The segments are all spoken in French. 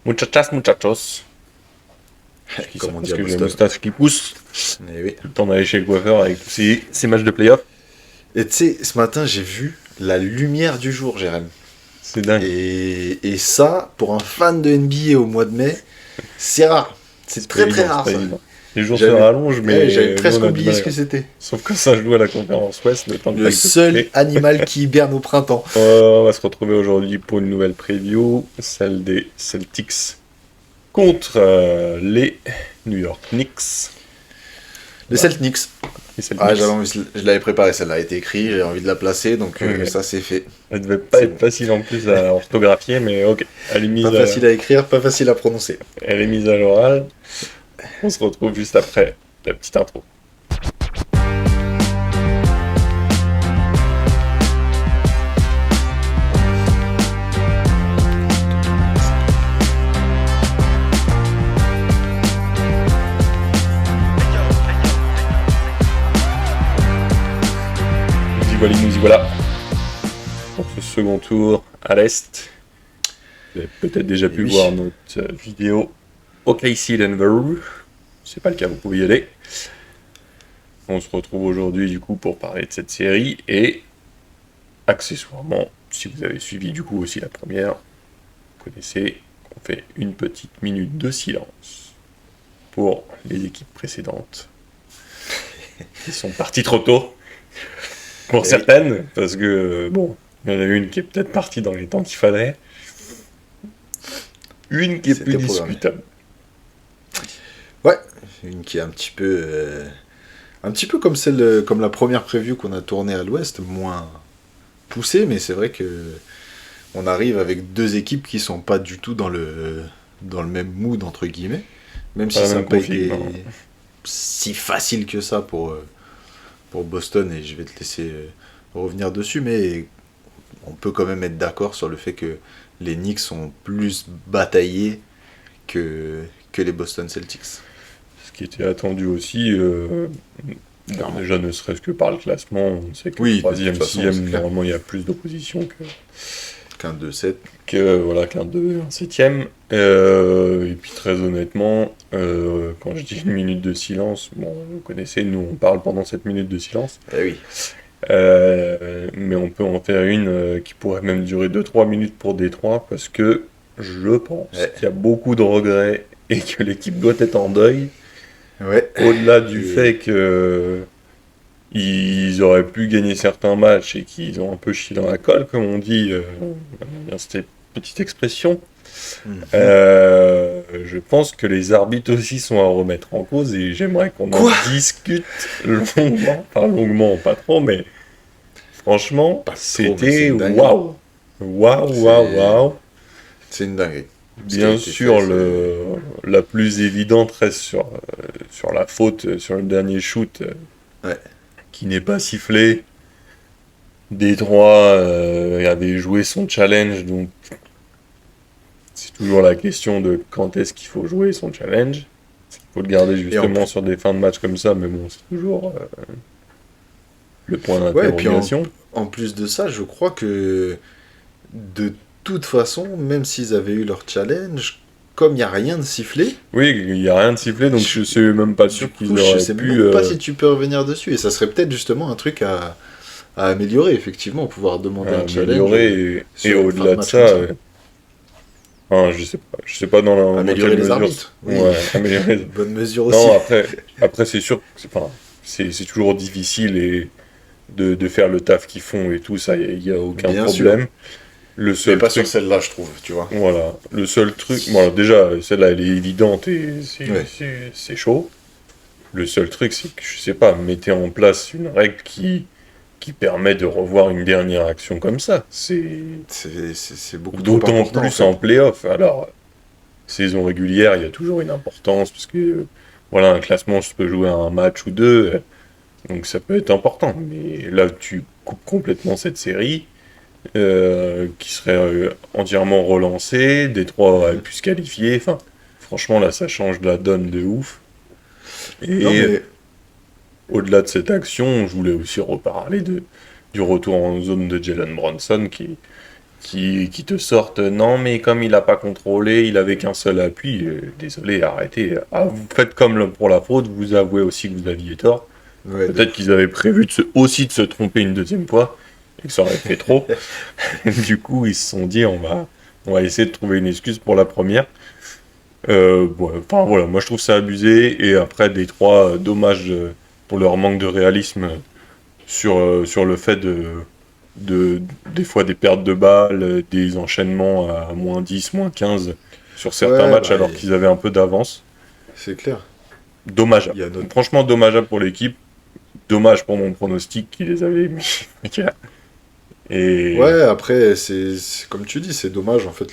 Muchachas, muchachos. Je dis ça Comme on parce dit à que j'ai la Boston. moustache qui pousse. Eh oui. Tout le temps d'aller chez le coiffeur avec tous ces matchs de playoff. Et tu sais, ce matin, j'ai vu la lumière du jour, Jérém. C'est dingue. Et ça, pour un fan de NBA au mois de mai, c'est rare. C'est très très rare, c'est pas ça. évident. Les jours se J'avais rallongent, mais j'avais nous, presque on a du oublié mal. ce que c'était. Sauf que ça joue à la conférence Ouest, le temps que Le t'ailles te seul coucher. animal qui hiberne au printemps. On va se retrouver aujourd'hui pour une nouvelle preview, celle des Celtics contre les New York Knicks. Les Celtics. Les Celtics. Ah, je l'avais préparée, celle-là a été écrite, j'ai envie de la placer, donc Ok. ça c'est fait. Elle devait pas C'est être bon. facile en plus à orthographier, mais ok. Elle est mise, Pas facile à écrire, pas facile à prononcer. elle est mise à l'oral. On se retrouve juste après la petite intro. Nous y voilà. Pour ce second tour à l'Est. Vous avez peut-être déjà pu Oui. voir notre vidéo OKC Denver. Si c'est pas le cas, vous pouvez y aller. On se retrouve aujourd'hui du coup pour parler de cette série et accessoirement, si vous avez suivi du coup aussi la première, vous connaissez qu'on fait une petite minute de silence pour les équipes précédentes qui sont parties trop tôt. Pour Oui. certaines, parce que, bon, il y en a une qui est peut-être partie dans les temps qu'il fallait. Une qui est plus C'était programmé. discutable. Ouais, une qui est un petit peu comme comme la première preview qu'on a tournée à l'Ouest, moins poussée, mais c'est vrai que on arrive avec deux équipes qui sont pas du tout dans le même mood entre guillemets, même si Pas la ça n'a même pas config, été non. si facile que ça pour Boston, et je vais te laisser revenir dessus, mais on peut quand même être d'accord sur le fait que les Knicks sont plus bataillés que les Boston Celtics. Ce qui était attendu aussi, bon, Clairement. déjà ne serait-ce que par le classement, on sait que Oui, de troisième, toute façon, sixième, c'est clair. normalement il y a plus d'opposition Qu'un 2-7. qu'un 2, un septième. Et puis très honnêtement, quand je dis une minute de silence, bon, vous connaissez, nous on parle pendant cette minute de silence. Eh oui. Mais on peut en faire une qui pourrait même durer 2-3 minutes pour Détroit parce que je pense qu'il y a beaucoup de regrets et que l'équipe doit être en deuil. Ouais. Au-delà du Et- fait que ils auraient pu gagner certains matchs et qu'ils ont un peu chié dans la colle, comme on dit, bien cette petite expression. Mhm. Je pense que les arbitres aussi sont à remettre en cause et j'aimerais qu'on en Quoi discute longuement, pas longuement, pas trop, mais franchement, Pas trop, mais c'était c'est une dinguerie. waouh, waouh, C'est- waouh, waouh. C'est une dinguerie. Ce qui a Bien été sûr, fait, la plus évidente reste sur la faute, sur le dernier shoot Ouais. qui n'est pas sifflé. Détroit avait joué son challenge, donc c'est toujours la question de quand est-ce qu'il faut jouer son challenge. Il faut le garder justement sur des fins de match comme ça, mais bon, c'est toujours le point Ouais, et puis d'interrogation. En plus de ça, je crois que de toute façon, même s'ils avaient eu leur challenge, comme il n'y a rien de sifflé, Oui, il n'y a rien de sifflé, donc je suis même pas sûr du qu'ils coup, je auraient sais pu... même pas si tu peux revenir dessus. Et ça serait peut-être justement un truc à améliorer, effectivement, pouvoir demander un challenge. améliorer et sur une fin au-delà de match ça, comme enfin, je sais pas dans Améliorer quelle les mesure. arbitres, oui. Ouais, améliorer. Bonne mesure aussi. Non, après c'est sûr, c'est toujours difficile de faire le taf qu'ils font et tout ça, il y a aucun Bien problème. Le Mais seul pas truc, sur celle-là, je trouve, tu vois. voilà, le seul truc, bon, déjà celle-là elle est évidente et Ouais. c'est chaud. Le seul truc c'est que je sais pas, mettez en place une règle qui permet de revoir une dernière action comme ça. C'est beaucoup trop D'autant important. plus en play-off. Alors, saison régulière, il y a toujours une importance, parce que voilà, un classement, ça peut jouer à un match ou deux, donc ça peut être important. Mais là, tu coupes complètement cette série, qui serait entièrement relancée, Détroit aurait pu se qualifier, enfin, franchement, là, ça change la donne de ouf. Et Non, mais au-delà de cette action, je voulais aussi reparler du retour en zone de Jalen Brunson, qui te sortent non, mais comme il n'a pas contrôlé, il avait qu'un seul appui, désolé, arrêtez. Ah, vous faites comme pour la faute, vous avouez aussi que vous aviez tort. Ouais, Peut-être qu'ils avaient prévu aussi de se tromper une deuxième fois, et que ça aurait fait trop. Du coup, ils se sont dit, on va essayer de trouver une excuse pour la première. Enfin voilà, moi je trouve ça abusé, et après Détroit, dommage pour leur manque de réalisme sur le fait des fois des pertes de balles, des enchaînements à -10, -15 sur certains ouais, matchs bah, alors qu'ils avaient un peu d'avance. c'est clair. Dommageable. Il y a notre... Franchement dommageable pour l'équipe, dommage pour mon pronostic qui les avait mis. Et Ouais, après, comme tu dis, c'est dommage, en fait,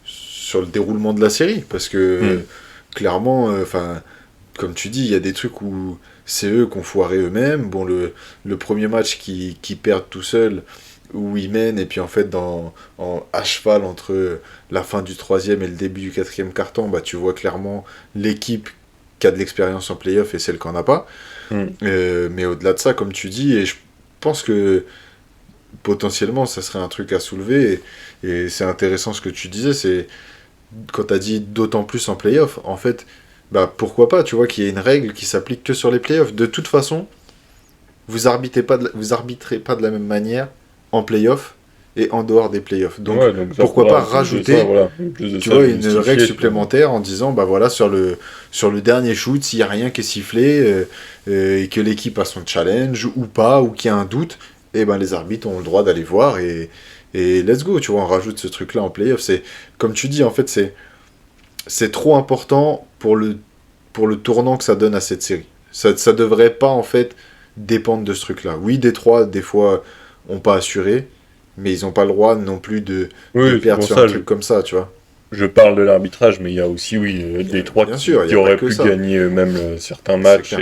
sur le déroulement de la série, parce que, hmm, clairement, enfin, comme tu dis, il y a des trucs où c'est eux qui ont foiré eux-mêmes. Bon, le premier match qui perdent tout seul, où ils mènent, et puis en fait, à cheval entre la fin du troisième et le début du quatrième quart-temps, bah, tu vois clairement l'équipe qui a de l'expérience en playoff et celle qui n'en a pas. hmm. Mais au-delà de ça, comme tu dis, et je pense que potentiellement, ça serait un truc à soulever, et c'est intéressant ce que tu disais, c'est quand tu as dit d'autant plus en playoff, en fait, bah pourquoi pas, tu vois, qu'il y ait une règle qui s'applique que sur les playoffs. De toute façon, vous arbitrez pas de la même manière en playoff et en dehors des playoffs. Donc, Ouais, donc ça pourquoi pourra, pas en plus de ça, rajouter, voilà, en plus de tu ça, vois, une justifier, règle tu vois. supplémentaire en disant, bah voilà, sur le dernier shoot, s'il n'y a rien qui est sifflé, et que l'équipe a son challenge ou pas, ou qu'il y a un doute, et ben les arbitres ont le droit d'aller voir, et let's go, tu vois, on rajoute ce truc-là en playoff. C'est, comme tu dis, en fait, c'est trop important pour le tournant que ça donne à cette série. Ça devrait pas, en fait, dépendre de ce truc-là. Oui, Détroit, des fois, ont pas assuré, mais ils ont pas le droit non plus de Oui, c'est perdre pour sur un ça, truc comme ça, tu vois. je parle de l'arbitrage, mais il y a aussi, oui, des trois Bien sûr, il n'y qui a pas auraient que pu ça. gagner même certains C'est matchs clair.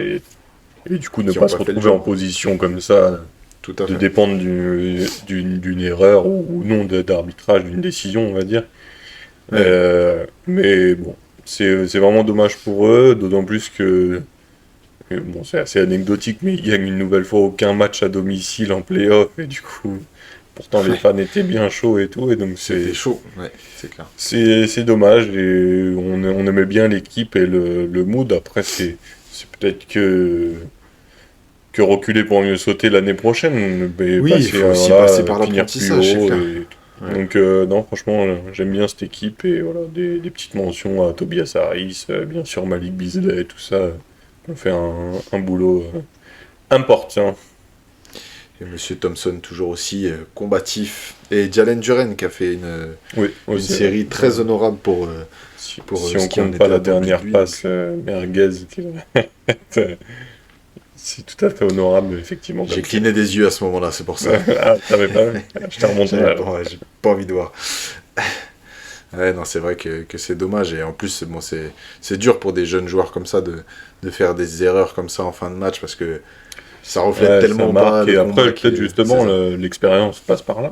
et du coup ne Qui n'ont pas se pas fait le retrouver en job. position comme ça, Tout à de fait. dépendre d'une erreur ou non d'arbitrage, d'une décision, on va dire. Ouais. Mais bon, c'est vraiment dommage pour eux, d'autant plus que, bon, c'est assez anecdotique, mais ils gagnent une nouvelle fois aucun match à domicile en play-off, et du coup, pourtant les Ouais. fans étaient bien chauds et tout, et donc C'était chaud. Ouais, c'est clair. c'est dommage, et on aimait bien l'équipe et le mood. Après, c'est peut-être que reculer pour mieux sauter l'année prochaine, mais Oui, il passer, faut aussi voilà, passer par finir plus l'apprentissage, c'est haut. clair. Et... Ouais. Donc, non, franchement, j'aime bien cette équipe, et voilà, des petites mentions à Tobias Harris, bien sûr Malik Beasley, tout ça. On fait un boulot important. Et Monsieur Thompson, toujours aussi combatif. Et Jalen Duren, qui a fait Oui, une aussi, série très honorable pour si on ce qui en compte pas était la attendu de dernière lui. passe merguez, c'est tout à fait honorable, effectivement. J'ai Comme cligné des yeux à ce moment-là, c'est pour ça. Ah, t'avais pas vu? Je t'ai remonté. J'ai pas envie de voir. Ouais, non, c'est vrai que c'est dommage. Et en plus, bon, c'est dur pour des jeunes joueurs comme ça de faire des erreurs comme ça en fin de match, parce que ça reflète Ouais, ça tellement pas marque, et le après, combat peut-être c'est justement, ça. l'expérience passe par là.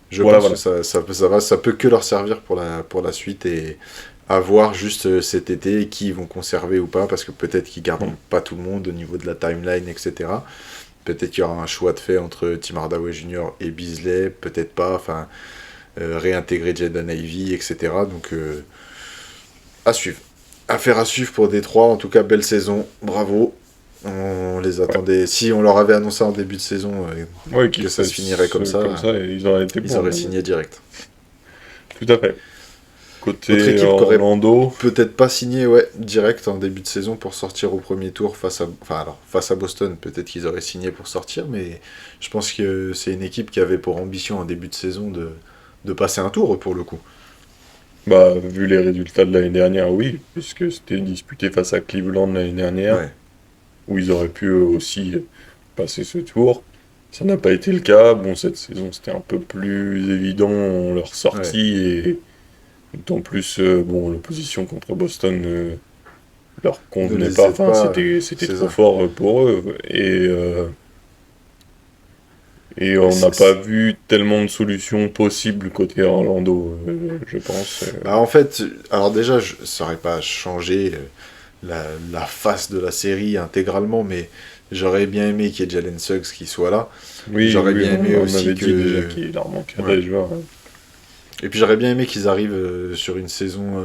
Je Voilà, pense que voilà. ça peut que leur servir pour la suite, et à voir juste cet été qui ils vont conserver ou pas, parce que peut-être qu'ils garderont pas tout le monde au niveau de la timeline, etc. Peut-être qu'il y aura un choix de fait entre Tim Hardaway Jr. et Beasley, peut-être pas, enfin, réintégrer Jaden Ivey, etc. Donc, à suivre. Affaire à suivre pour Détroit, en tout cas, belle saison, bravo. On les Ouais, attendait. Si on leur avait annoncé en début de saison ouais, que ça se finirait comme ça, et ils auraient été ils bons. auraient signé direct. Tout à fait. Autre Côté équipe qui aurait Orlando, peut-être pas signé, ouais, direct en début de saison pour sortir au premier tour face à Boston. Peut-être qu'ils auraient signé pour sortir, mais je pense que c'est une équipe qui avait pour ambition en début de saison de passer un tour pour le coup. bah, vu les résultats de l'année dernière, oui, puisque c'était disputé face à Cleveland l'année dernière, Ouais, où ils auraient pu eux aussi passer ce tour. Ça n'a pas été le cas. Bon, cette saison, c'était un peu plus évident leur ouais. sortie, et d'autant plus, bon, l'opposition contre Boston leur Ne convenait les pas. aide Enfin, pas, c'était c'est trop ça. fort pour eux. Et Et on n'a pas vu tellement de solutions possibles côté Orlando, je pense. bah, en fait, alors déjà, ça aurait pas changé la face de la série intégralement, mais J'aurais bien aimé qu'il y ait Jalen Suggs qui soit là. Oui, J'aurais oui, bien aimé on aussi avait que... dit déjà qu'il leur manquerait Ouais. des joueurs. Hein. Et puis j'aurais bien aimé qu'ils arrivent sur une saison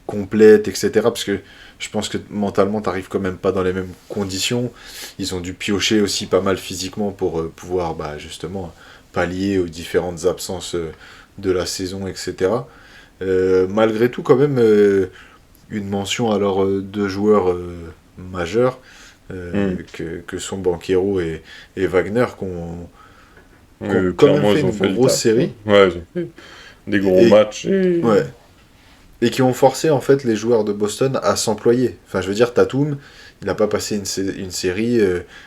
complète, etc. Parce que je pense que mentalement, t'arrives quand même pas dans les mêmes conditions. Ils ont dû piocher aussi pas mal physiquement pour pouvoir justement pallier aux différentes absences de la saison, etc. Malgré tout, quand même, une mention à leurs deux joueurs majeurs, Hmm. que sont Banchero et Wagner, qui ont quand même Clairement, fait ils ont une fait le grosse taf. Quoi. série. Ouais, ils ont fait des gros Et, matchs et... ouais, et qui ont forcé en fait les joueurs de Boston à s'employer. Enfin, je veux dire, Tatum, il n'a pas passé une série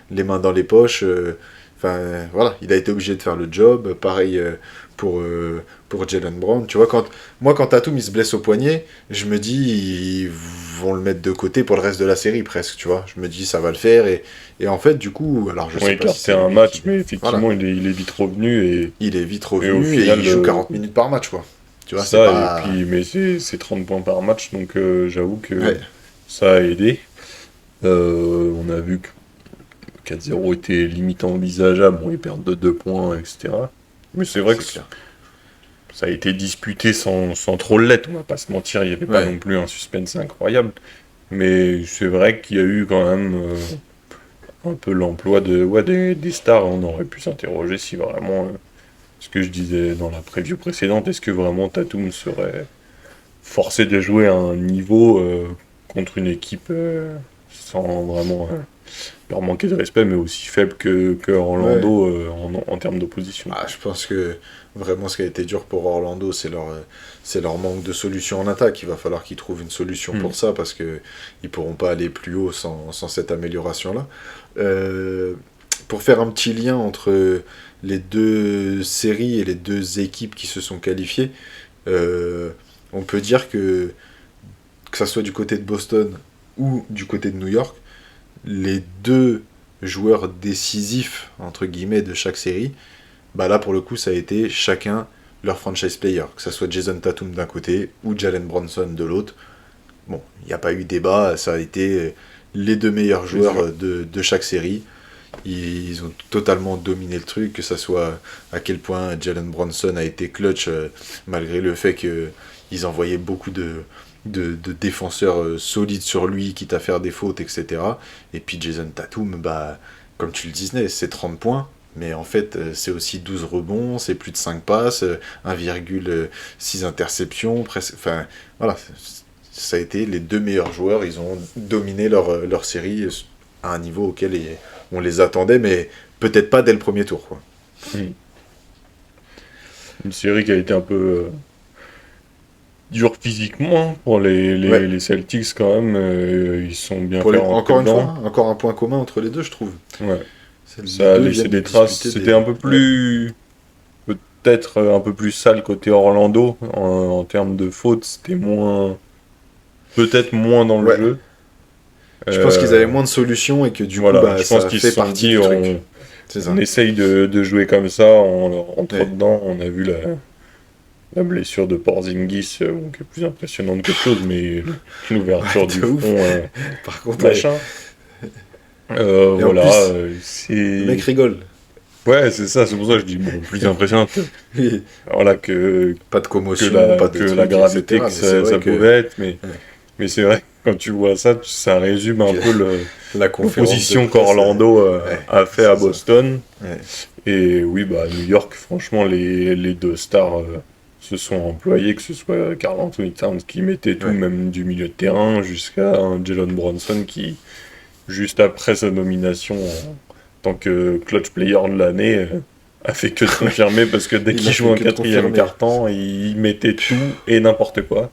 les mains dans les poches. Voilà, il a été obligé de faire le job. Pareil pour Jalen Brown. Tu vois, quand Tatum il se blesse au poignet, je me dis ils vont le mettre de côté pour le reste de la série presque. Tu vois, je me dis ça va le faire et en fait du coup, alors je Ils ont sais pas si écarté c'est un lui match, qui, mais voilà, effectivement, il est vite revenu il est vite et au revenu et il final, joue 40 minutes par match quoi. Tu vois, c'est ça, et pas puis, mais c'est 30 points par match, donc j'avoue que ouais. ça a aidé. On a vu que 4-0 était limite envisageable, bon, ils perdent de 2 points, etc. Mais c'est vrai que C'est clair. ça a été disputé sans trop l'être, on va pas se mentir, il n'y avait pas Ouais. non plus un suspense incroyable. Mais c'est vrai qu'il y a eu quand même un peu l'emploi des stars. On aurait pu s'interroger si vraiment, ce que je disais dans la preview précédente, est-ce que vraiment Tatum serait forcé de jouer à un niveau contre une équipe sans vraiment leur manquer de respect, mais aussi faible que Ouais. Orlando en termes d'opposition. Ah, je pense que vraiment ce qui a été dur pour Orlando, c'est leur manque de solution en attaque. Il va falloir qu'ils trouvent une solution Hmm. pour ça parce que ils pourront pas aller plus haut sans cette amélioration-là. Pour faire un petit lien entre les deux séries et les deux équipes qui se sont qualifiées, on peut dire que ça soit du côté de Boston ou du côté de New York, les deux joueurs décisifs entre guillemets de chaque série, bah là pour le coup ça a été chacun leur franchise player, que ce soit Jason Tatum d'un côté ou Jalen Bronson de l'autre. Bon, il n'y a pas eu débat, ça a été les deux meilleurs C'est sûr. joueurs de chaque série. Ils ont totalement dominé le truc, que ce soit à quel point Jalen Bronson a été clutch, malgré le fait qu'ils envoyaient beaucoup de défenseurs solides sur lui, quitte à faire des fautes, etc. Et puis Jason Tatum, comme tu le disais, c'est 30 points. Mais en fait, c'est aussi 12 rebonds, c'est plus de 5 passes, 1,6 interceptions, presque. Enfin, voilà, ça a été les deux meilleurs joueurs. Ils ont dominé leur série à un niveau auquel on les attendait, mais peut-être pas dès le premier tour. Quoi. Hmm. Une série qui a été un peu dure physiquement hein, pour Ouais, les Celtics quand même. Ils sont bien pour fait les, rentrer encore une fois, dedans. hein, encore un point commun entre les deux, je trouve. Ouais. Les Ça a deux laissé viennent de des traces. disputer C'était des. un peu Ouais. plus peut-être un peu plus sale côté Orlando en termes de fautes. C'était moins peut-être moins dans le Ouais. jeu. Je pense qu'ils avaient Euh, moins de solutions et que du coup, voilà, je pense ça qu'ils se fait sont partie dit du truc. C'est on ça. essaye de jouer comme ça, on rentre Ouais. dedans. On a vu la blessure de Porzingis, bon, qui est plus impressionnante qu'autre chose, mais Ouais, l'ouverture du de ouf. front, Par contre, ouais. machin. Et en Voilà, plus, le mec c'est. rigole. Ouais, c'est ça, c'est pour ça que je dis, bon, plus impressionnante, Oui. voilà, Pas de commotion, pas de que la trucs, gravité etc. que Mais c'est vrai ça que, pouvait être, ouais, mais c'est vrai, que quand tu vois ça, ça résume un que peu la conférence de l'opposition presse, qu'Orlando ouais, a fait à c'est ça. Boston. Ouais. Et oui, bah, à New York, franchement, les deux stars se sont employés, que ce soit Karl Anthony Towns qui mettait tout, Ouais. même du milieu de terrain, jusqu'à un Jalen Bronson qui, juste après sa nomination en tant que clutch player de l'année, a fait que de confirmer parce que dès Il qu'il a jouait fait un que de quatrième confirmer. quart-temps, il mettait tout et n'importe quoi.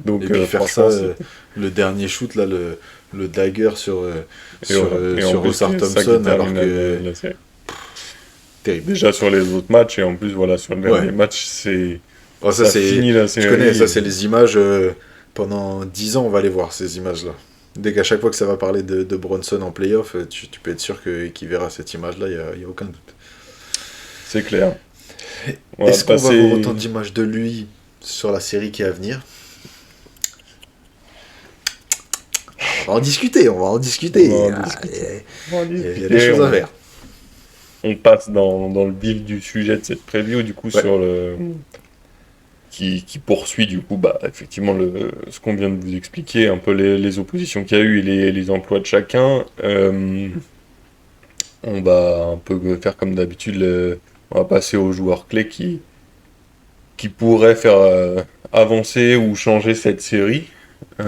Et Donc puis faire ça, franchement, c'est... le dernier shoot, là, le dagger Et voilà. Et en sur plus, Osar c'est ça qui Thompson, alors termine que. la série. Terrible. Déjà sur les autres matchs, et en plus, voilà, sur le Ouais. dernier match, c'est... Oh, ça, Ça c'est. finit la Tu connais, série. ça, c'est les images. Pendant 10 ans, on va les voir, ces images-là. Dès qu'à chaque fois que ça va parler de Bronson en playoff, tu peux être sûr qu'il verra cette image-là, y a aucun doute. C'est clair. On va Est-ce qu'on va avoir autant passer. d'images de lui sur la série qui est à venir? On va en discuter, on va en discuter. On va en Ah, discuter. il y a des choses à faire. On passe dans le vif du sujet de cette preview, du coup, Ouais. sur le... qui poursuit, du coup, bah, effectivement, ce qu'on vient de vous expliquer, un peu les oppositions qu'il y a eu et les emplois de chacun. On va un peu faire comme d'habitude, on va passer aux joueurs clés qui pourraient faire avancer ou changer cette série. Ouais.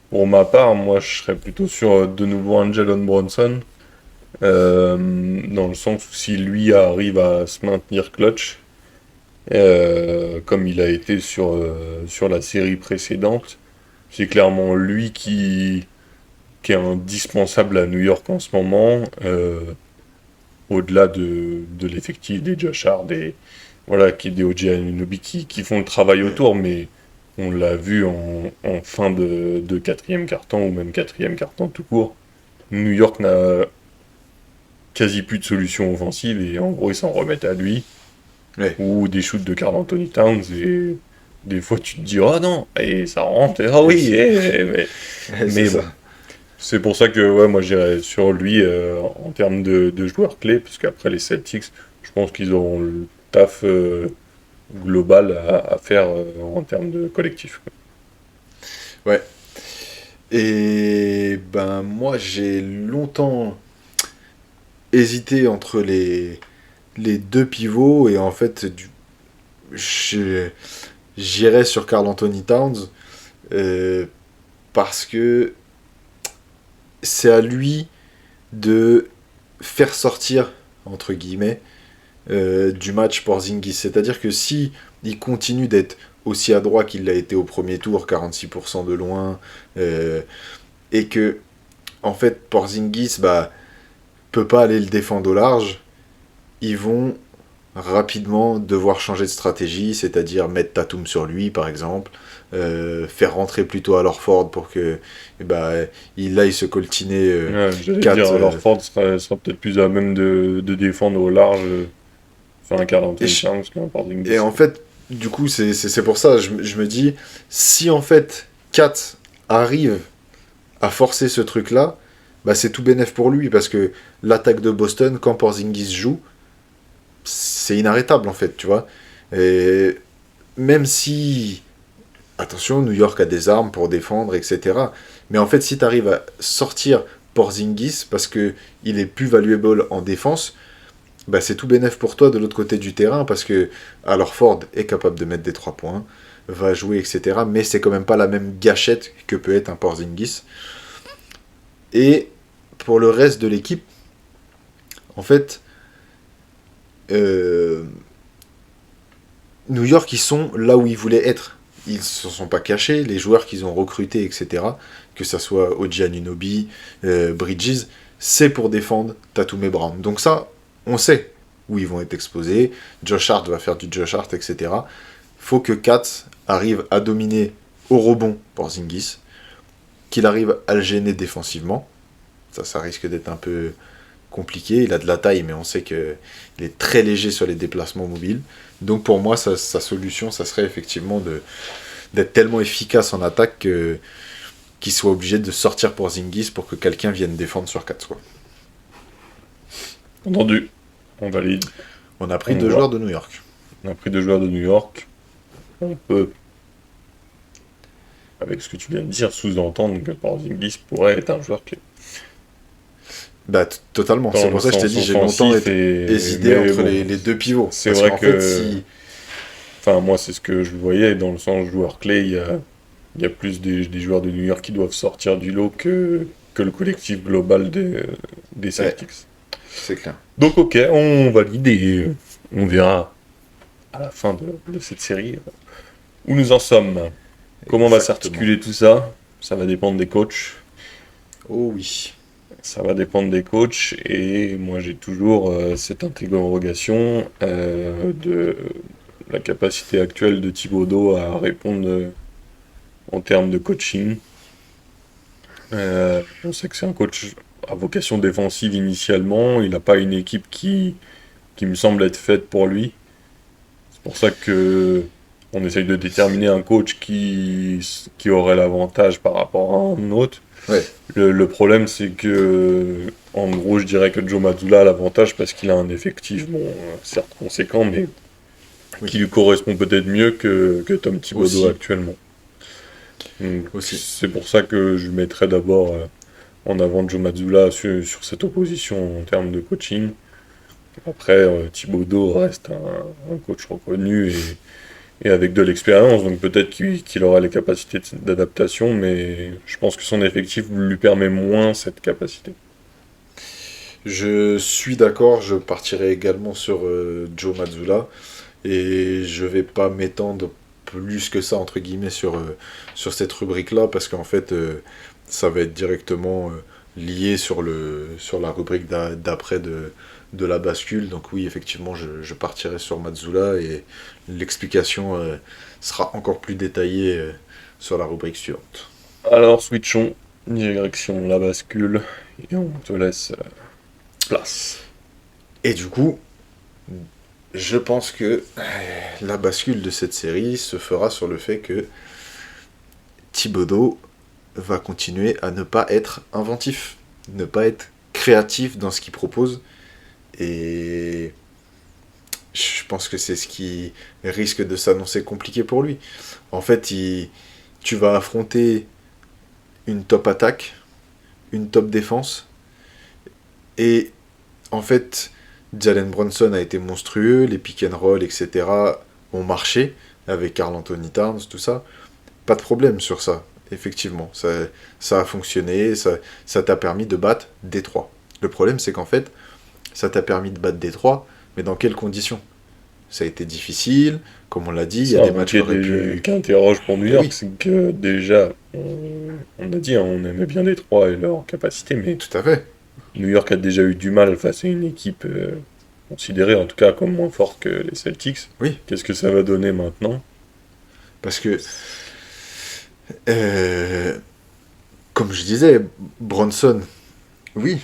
Pour ma part, moi, je serais plutôt sur de nouveau Jalen Brunson, dans le sens où si lui arrive à se maintenir clutch, comme il a été sur la série précédente, c'est clairement lui qui est indispensable à New York en ce moment, au-delà de l'effectif des Josh Hart, voilà, des OG Anunoby qui font le travail autour, mais on l'a vu en fin de quatrième carton, ou même quatrième carton tout court. New York n'a quasi plus de solution offensive, et en gros, ils s'en remettent à lui, Ouais. ou des shoots de Karl Anthony Towns, et des fois tu te dis, oh non, et ça rentre, et ah oui, mais C'est bon. ça. C'est pour ça que ouais, moi j'irais sur lui en termes de joueurs clés, parce qu'après les Celtics, je pense qu'ils auront le taf global à faire en termes de collectif, quoi. Ouais. Et ben moi j'ai longtemps hésité entre les deux pivots et en fait je- j'irais sur Karl Anthony Towns euh, parce que c'est à lui de faire sortir entre guillemets du match Porzingis. C'est-à-dire que si il continue d'être aussi adroit qu'il l'a été au premier tour, 46% de loin, et que en fait Porzingis peut pas aller le défendre au large, ils vont rapidement devoir changer de stratégie, c'est-à-dire mettre Tatum sur lui par exemple, faire rentrer plutôt à Horford pour que il aille se coltiner Ouais, j'allais 4. dire, alors Ford sera peut-être plus à même de défendre au large, faire un Karl Et, Anthony Towns qu'un et Porzingis, en quoi. fait, du coup, c'est pour ça, je me dis, si en fait 4 arrive à forcer ce truc-là, c'est tout bénef pour lui, parce que l'attaque de Boston, quand Porzingis joue, c'est inarrêtable en fait, tu vois. Et même si, attention, New York a des armes pour défendre, etc. Mais en fait, si tu arrives à sortir Porzingis, parce que il est plus valuable en défense, c'est tout bénef pour toi de l'autre côté du terrain, parce que alors Ford est capable de mettre des 3 points, va jouer, etc. Mais c'est quand même pas la même gâchette que peut être un Porzingis. Et pour le reste de l'équipe, en fait, euh, New York, ils sont là où ils voulaient être. Ils ne se sont pas cachés, les joueurs qu'ils ont recrutés, etc., que ça soit OG Anunoby, Bridges, c'est pour défendre Tatum et Brown. Donc ça, on sait où ils vont être exposés. Josh Hart va faire du Josh Hart, etc. Faut que Kat arrive à dominer au rebond Porzingis, qu'il arrive à le gêner défensivement. Ça risque d'être un peu compliqué. Il a de la taille, mais on sait qu'il est très léger sur les déplacements mobiles. Donc pour moi, sa solution, ça serait effectivement d'être tellement efficace en attaque qu'il soit obligé de sortir Porzingis pour que quelqu'un vienne défendre sur 4. Quoi. Entendu, on valide. On a pris On 2 voit. joueurs de New York. On a pris 2 joueurs de New York. On peut, avec ce que tu viens de dire, sous-entendre que Porzingis pourrait être un joueur clé. Totalement. Dans C'est le pour ça que je t'ai sens dit, j'ai longtemps offensif hésité mais entre bon, les deux pivots. c'est Parce vrai qu'en que... fait, si... Enfin, moi, c'est ce que je voyais dans le sens joueur clé. Il y a plus des joueurs de New York qui doivent sortir du lot que le collectif global des Celtics. C'est clair. Donc, ok, on valide et on verra à la fin de cette série où nous en sommes. Comment va Exactement. s'articuler tout ça? Ça va dépendre des coachs. Oh oui. Ça va dépendre des coachs et moi j'ai toujours cette interrogation de la capacité actuelle de Thibodeau à répondre en termes de coaching. On sait que c'est un coach à vocation défensive initialement, il n'a pas une équipe qui me semble être faite pour lui. C'est pour ça que on essaye de déterminer un coach qui aurait l'avantage par rapport à un autre. Ouais. Le problème, c'est que, en gros, je dirais que Joe Mazzulla a l'avantage parce qu'il a un effectif, bon, certes conséquent, mais Oui. qui lui correspond peut-être mieux que Tom Thibodeau Aussi. actuellement. Donc, Aussi. c'est pour ça que je mettrais d'abord en avant Joe Mazzulla sur cette opposition en termes de coaching. Après, Thibodeau reste un coach reconnu et avec de l'expérience, donc peut-être qu'il aura les capacités d'adaptation, mais je pense que son effectif lui permet moins cette capacité. Je suis d'accord, je partirai également sur Joe Mazzulla et je vais pas m'étendre plus que ça entre guillemets sur cette rubrique là parce qu'en fait ça va être directement lié sur la rubrique d'après de la bascule. Donc oui, effectivement, je partirai sur Mazzulla et l'explication sera encore plus détaillée sur la rubrique suivante. Alors, switchons, direction la bascule, et on te laisse place. Et du coup, je pense que la bascule de cette série se fera sur le fait que Thibodeau va continuer à ne pas être inventif, ne pas être créatif dans ce qu'il propose. Et je pense que c'est ce qui risque de s'annoncer compliqué pour lui. En fait, tu vas affronter une top attaque, une top défense, et en fait, Jalen Brunson a été monstrueux, les pick and roll, etc. ont marché, avec Karl Anthony Towns, tout ça. Pas de problème sur ça, effectivement. Ça a fonctionné, ça t'a permis de battre Détroit. Le problème, c'est qu'en fait, ça t'a permis de battre Détroit, mais dans quelles conditions ? Ça a été difficile, comme on l'a dit, il y a des matchs qui interroge pour New York, oui. c'est que déjà, on a dit, hein, on aimait bien Détroit et leur capacité, mais Tout à fait. New York a déjà eu du mal face à une équipe considérée en tout cas comme moins forte que les Celtics. Oui. Qu'est-ce que ça va donner maintenant ? Parce que, comme je disais, Bronson, oui,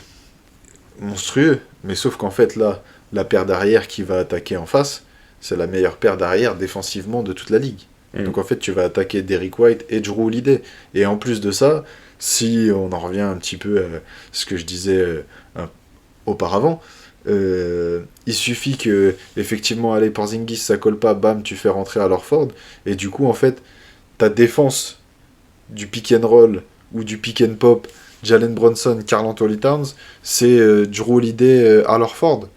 monstrueux, mais sauf qu'en fait, là, la paire d'arrière qui va attaquer en face, c'est la meilleure paire d'arrière défensivement de toute la ligue. Donc en fait, tu vas attaquer Derrick White et Jrue Holiday. Et en plus de ça, si on en revient un petit peu à ce que je disais auparavant, il suffit que, effectivement, allez, Porzingis, ça colle pas, bam, tu fais rentrer à Horford. Et du coup, en fait, ta défense du pick and roll ou du pick and pop, Jalen Brunson, Karl Anthony Towns, c'est Jrue Holiday, Al Horford.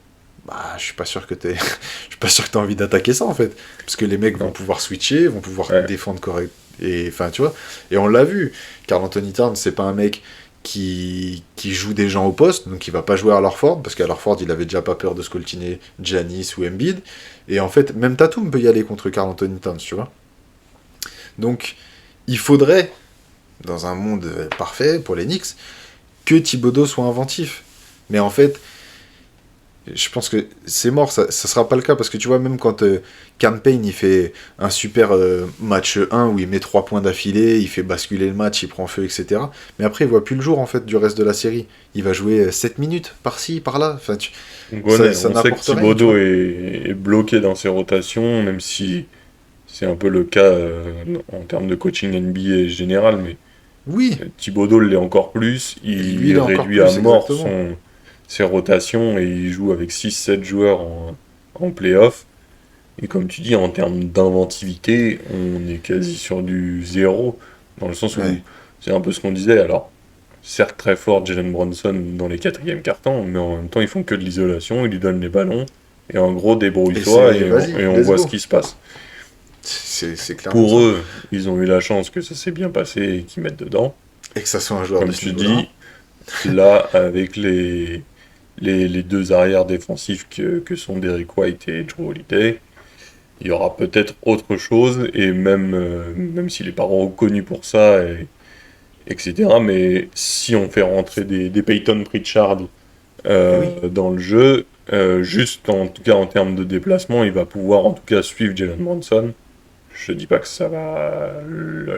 Bah, je suis pas sûr que t'as envie d'attaquer ça en fait, parce que les mecs vont pouvoir switcher, vont pouvoir défendre correct, et enfin tu vois. Et on l'a vu, Karl Anthony Towns, c'est pas un mec qui joue des gens au poste, donc il va pas jouer à Horford, parce qu'à Horford il avait déjà pas peur de scoltiner Giannis ou Embiid, et en fait même Tatum peut y aller contre Karl Anthony Towns, tu vois. Donc il faudrait, dans un monde parfait pour les Knicks, que Thibodeau soit inventif, mais en fait je pense que c'est mort, ça sera pas le cas, parce que tu vois, même quand Cam Payne il fait un super match 1 où il met 3 points d'affilée, il fait basculer le match, il prend feu, etc. Mais après, il voit plus le jour en fait du reste de la série. Il va jouer 7 minutes par-ci, par-là. Enfin, on sait que Thibodeau est bloqué dans ses rotations, même si c'est un peu le cas en termes de coaching NBA général, mais oui. Thibodeau l'est encore plus, il réduit à mort ses rotations et il joue avec 6-7 joueurs en play-off. Et comme tu dis, en termes d'inventivité, on est quasi sur du zéro, dans le sens où c'est un peu ce qu'on disait. Alors, certes très fort Jalen Brunson dans les quatrièmes cartons, mais en même temps ils font que de l'isolation, ils lui donnent les ballons, et en gros débrouille-toi et on voit ce qui se passe. C'est clair. Pour eux, ils ont eu la chance que ça s'est bien passé et qu'ils mettent dedans. Et que ça soit un joueur comme tu dis, là avec les deux arrières défensifs que sont Derrick White et Jrue Holiday, il y aura peut-être autre chose, et même s'il n'est pas reconnu pour ça, etc. Mais si on fait rentrer des Peyton Pritchard dans le jeu, juste en tout cas en termes de déplacement, il va pouvoir en tout cas suivre Jalen Brunson. Je dis pas que ça va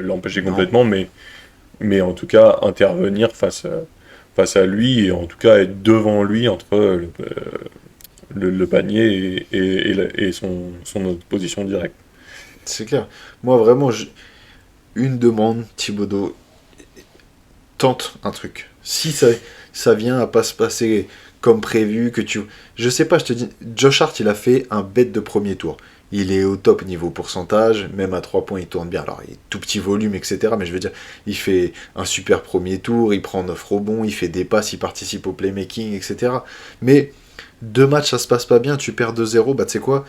l'empêcher complètement, mais en tout cas intervenir face à lui, et en tout cas être devant lui entre le panier et son opposition directe. C'est clair. Moi, vraiment, une demande, Thibodeau, tente un truc. Si ça vient à pas se passer comme prévu, que tu... Je sais pas, je te dis, Josh Hart, il a fait un bête de premier tour. Il est au top niveau pourcentage, même à 3 points, il tourne bien. Alors, il est tout petit volume, etc. Mais je veux dire, il fait un super premier tour, il prend 9 rebonds, il fait des passes, il participe au playmaking, etc. Mais 2 matchs, ça se passe pas bien, tu perds 2-0, bah tu sais quoi,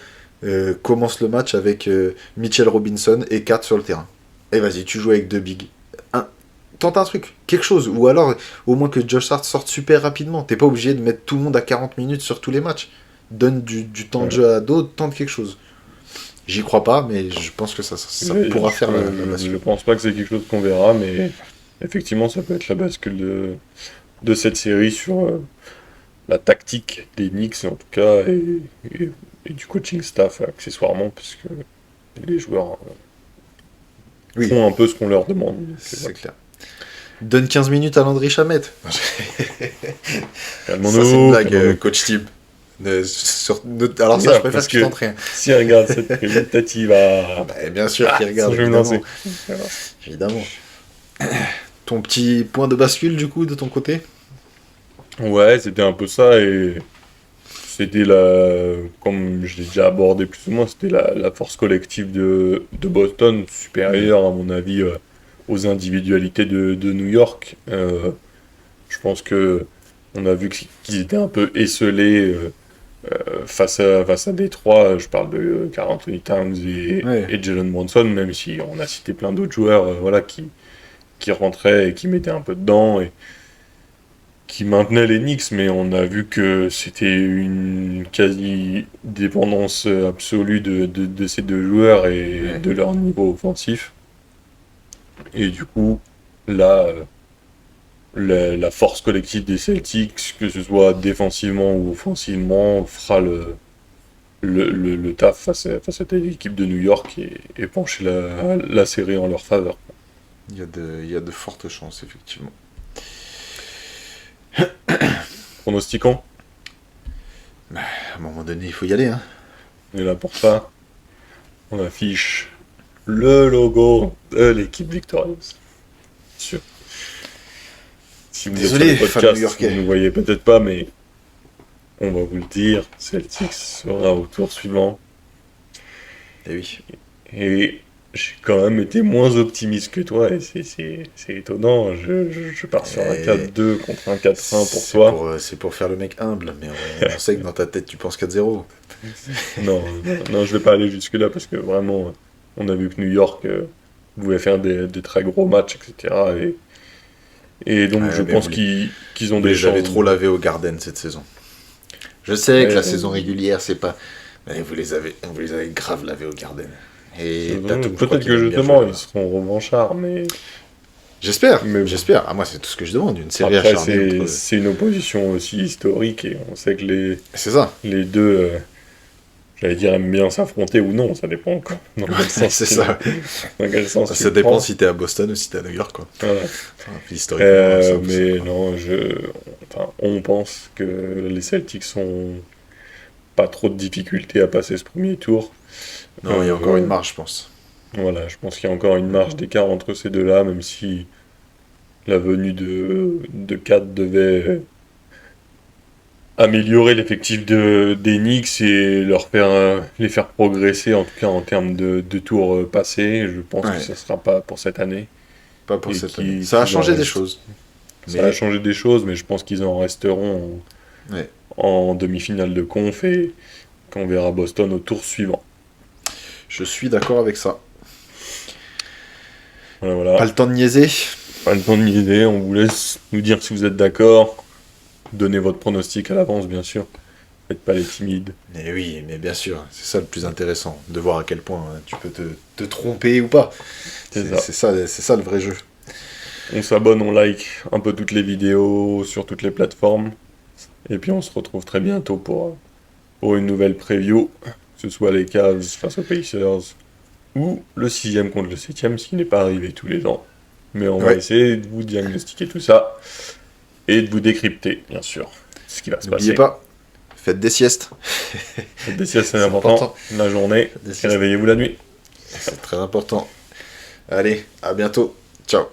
commence le match avec Mitchell Robinson et 4 sur le terrain. Et vas-y, tu joues avec 2 bigs. Tente un truc, quelque chose. Ou alors, au moins que Josh Hart sorte super rapidement. T'es pas obligé de mettre tout le monde à 40 minutes sur tous les matchs. Donne du temps de jeu à d'autres, tente quelque chose. J'y crois pas, mais je pense que ça pourra faire la bascule. Je pense pas que c'est quelque chose qu'on verra, mais effectivement, ça peut être la bascule de cette série sur la tactique des Knicks, en tout cas, et du coaching staff, accessoirement, parce que les joueurs font un peu ce qu'on leur demande. C'est clair. Donne 15 minutes à Landry Shamet. Calmons-nous. Ça, c'est une blague, coach Tib. Alors ça, je préfère que tu tentes rien. Si regarde cette preview, peut-être il va... bien sûr qu'il regarde, évidemment. Ton petit point de bascule, du coup, de ton côté? Ouais, c'était un peu ça, et c'était comme je l'ai déjà abordé plus ou moins, c'était la force collective de Boston, supérieure, à mon avis, aux individualités de New York. Je pense que on a vu qu'ils étaient un peu esselés face à Détroit. Je parle de Karl Anthony Towns et Jalen Brunson, même si on a cité plein d'autres joueurs voilà, qui rentraient et qui mettaient un peu dedans et qui maintenaient les Knicks, mais on a vu que c'était une quasi-dépendance absolue de ces deux joueurs et de leur niveau offensif. Et du coup, là, la force collective des Celtics, que ce soit défensivement ou offensivement, fera le taf face à cette équipe de New York et pencher la série en leur faveur. Il y a de fortes chances, effectivement. Pronostiquons. À un moment donné, il faut y aller. Hein. Et là, pour ça, on affiche le logo de l'équipe victorieuse. Sûr. Si vous Désolé, êtes sur le podcast, vous ne nous voyez peut-être pas, mais on va vous le dire, Celtics sera au tour suivant. Et oui. Et j'ai quand même été moins optimiste que toi, et c'est étonnant. Je pars sur un 4-2 contre un 4-1 pour toi. C'est pour faire le mec humble, mais on sait que dans ta tête, tu penses 4-0. non, je vais pas aller jusque-là, parce que vraiment, on a vu que New York pouvait faire des très gros matchs, etc. Et donc je pense qu'ils ont des chances. J'avais trop lavé au Garden cette saison. Je sais que la saison régulière, c'est pas... Mais vous les avez grave lavé au Garden. Et peut-être que justement, ils seront revanchards, mais... J'espère. Ah, moi, c'est tout ce que je demande, une série acharnée. C'est une opposition aussi historique, et on sait que les deux... J'allais dire aiment bien s'affronter ou non, ça dépend quoi. Dans quel sens c'est ça. Dans quel sens ça dépend si t'es à Boston ou si t'es à New York quoi. Voilà. Historiquement. Mais non, on pense que les Celtics ont pas trop de difficultés à passer ce premier tour. Non, il y a encore une marge, je pense. Voilà, je pense qu'il y a encore une marge d'écart entre ces deux-là, même si la venue de 4 devait améliorer l'effectif des Knicks et les faire progresser, en tout cas en termes de tours passés. Je pense que ce ne sera pas pour cette année. Pas pour cette année. Ça a changé des choses. Ça a changé des choses, mais je pense qu'ils en resteront en demi-finale de conf et qu'on verra Boston au tour suivant. Je suis d'accord avec ça. Voilà. Pas le temps de niaiser. Pas le temps de niaiser, on vous laisse nous dire si vous êtes d'accord. Donnez votre pronostic à l'avance, bien sûr. Faites pas les timides. Mais oui, mais bien sûr, c'est ça le plus intéressant, de voir à quel point tu peux te tromper ou pas. C'est ça le vrai jeu. On s'abonne, on like un peu toutes les vidéos sur toutes les plateformes. Et puis on se retrouve très bientôt pour une nouvelle preview, que ce soit les Cavs face aux Pacers ou le 6e contre le 7e, ce qui n'est pas arrivé tous les ans. Mais on va essayer de vous diagnostiquer tout ça. Et de vous décrypter, bien sûr, ce qui va se passer. N'oubliez pas, faites des siestes. Faites des siestes, c'est important. La journée, et réveillez-vous la nuit. C'est très important. Allez, à bientôt. Ciao.